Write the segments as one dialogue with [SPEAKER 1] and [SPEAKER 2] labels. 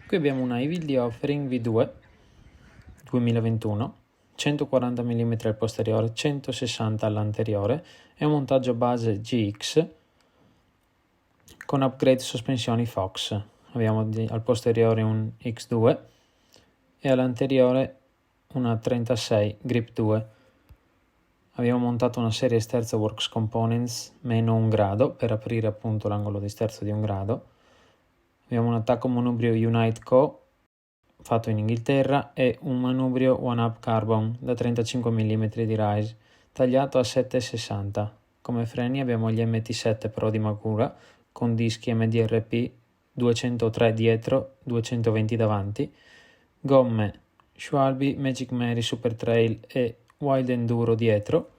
[SPEAKER 1] Qui abbiamo una Evil Offering V2 2021, 140 mm al posteriore, 160 all'anteriore, è un montaggio base GX con upgrade sospensioni Fox. Abbiamo al posteriore un X2 e all'anteriore una 36 Grip 2. Abbiamo montato una serie sterzo Works Components meno 1 grado per aprire appunto l'angolo di sterzo di 1 grado. Abbiamo un attacco manubrio Unite Co fatto in Inghilterra e un manubrio One Up Carbon da 35 mm di rise tagliato a 7,60. Come freni abbiamo gli MT7 Pro di Magura con dischi MDRP 203 dietro, 220 davanti, gomme Schwalbe Magic Mary Super Trail e Wild Enduro dietro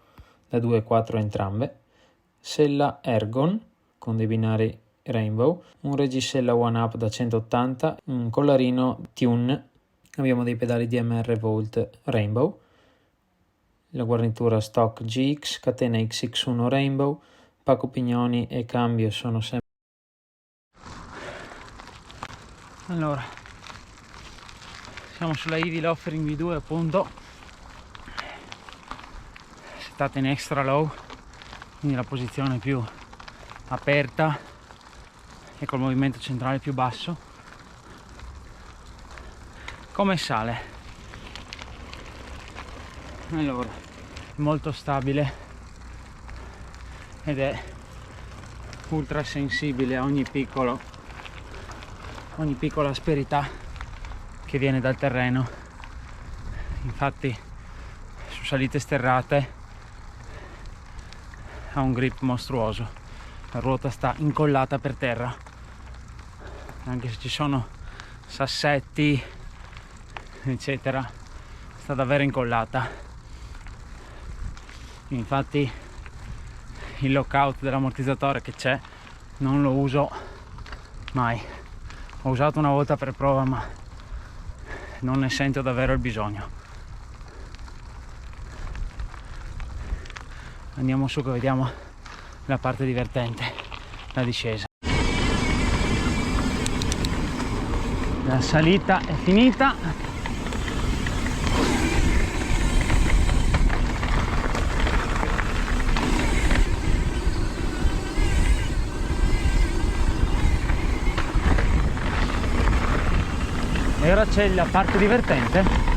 [SPEAKER 1] da 2,4 entrambe, sella Ergon con dei binari Rainbow, un reggisella One Up da 180, un collarino Tune, abbiamo dei pedali DMR Volt Rainbow, la guarnitura stock GX, catena XX1 Rainbow, pacco pignoni e cambio sono sempre. Allora, siamo sulla Evil Offering V2 appunto, settata in extra low, quindi la posizione più aperta e col movimento centrale più basso. Come sale? Allora, è molto stabile ed è ultra sensibile a ogni piccola asperità che viene dal terreno. Infatti su salite sterrate ha un grip mostruoso, la ruota sta incollata per terra, anche se ci sono sassetti eccetera, sta davvero incollata. Infatti il lockout dell'ammortizzatore che c'è non lo uso mai. Ho usato una volta per prova, ma non ne sento davvero il bisogno. Andiamo su che vediamo la parte divertente, la discesa. La salita è finita. E ora c'è la parte divertente.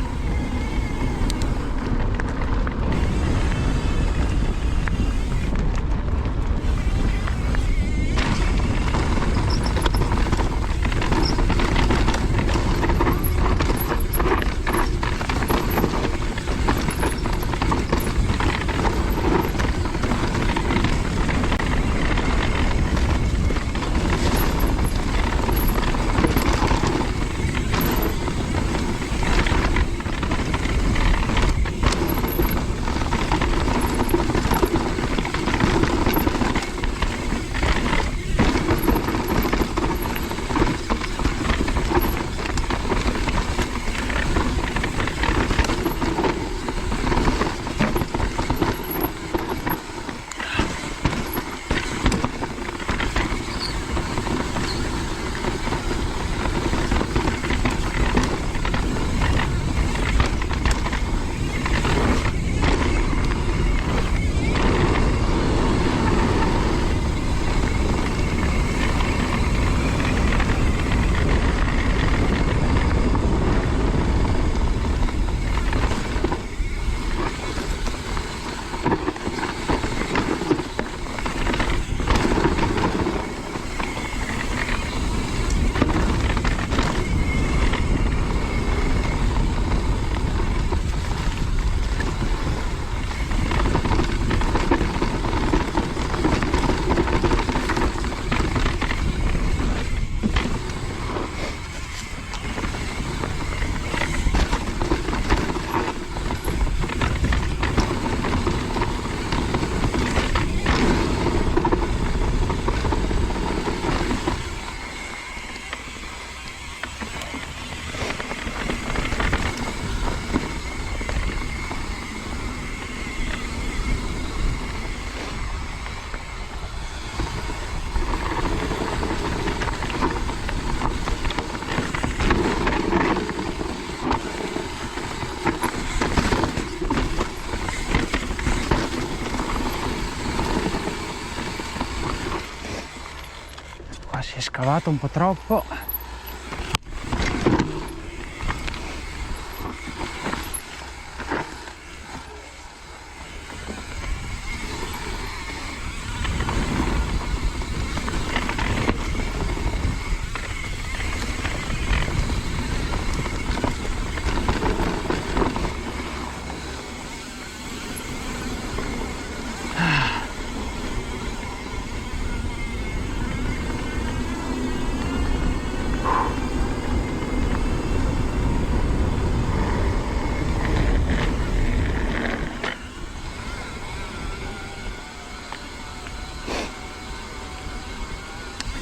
[SPEAKER 2] cavato un po' troppo.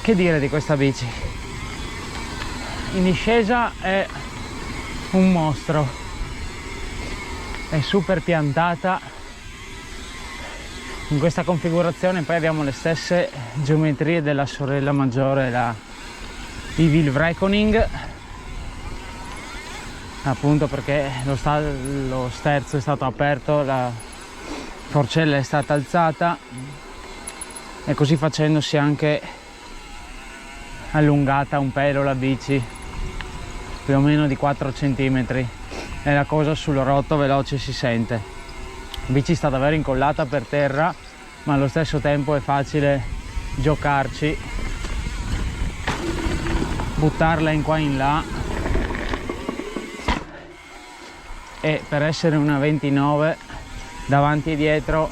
[SPEAKER 2] Che dire di questa bici? In discesa è un mostro, è super piantata. In questa configurazione poi abbiamo le stesse geometrie della sorella maggiore, la Evil Reckoning, appunto perché lo sterzo è stato aperto, la forcella è stata alzata e così facendo si è anche allungata un pelo la bici, più o meno di 4 cm, e la cosa sul rotto veloce si sente. La bici sta davvero incollata per terra, ma allo stesso tempo è facile giocarci, buttarla in qua e in là, e per essere una 29 davanti e dietro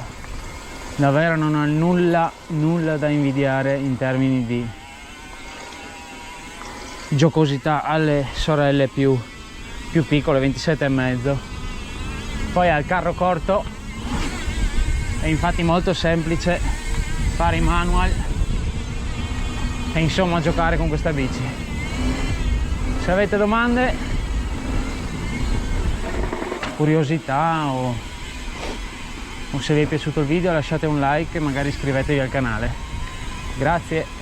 [SPEAKER 2] davvero non ha nulla da invidiare in termini di giocosità alle sorelle più piccole, 27,5. Poi al carro corto è infatti molto semplice fare i manual e insomma giocare con questa bici. Se avete domande, curiosità o se vi è piaciuto il video, lasciate un like e magari iscrivetevi al canale. Grazie.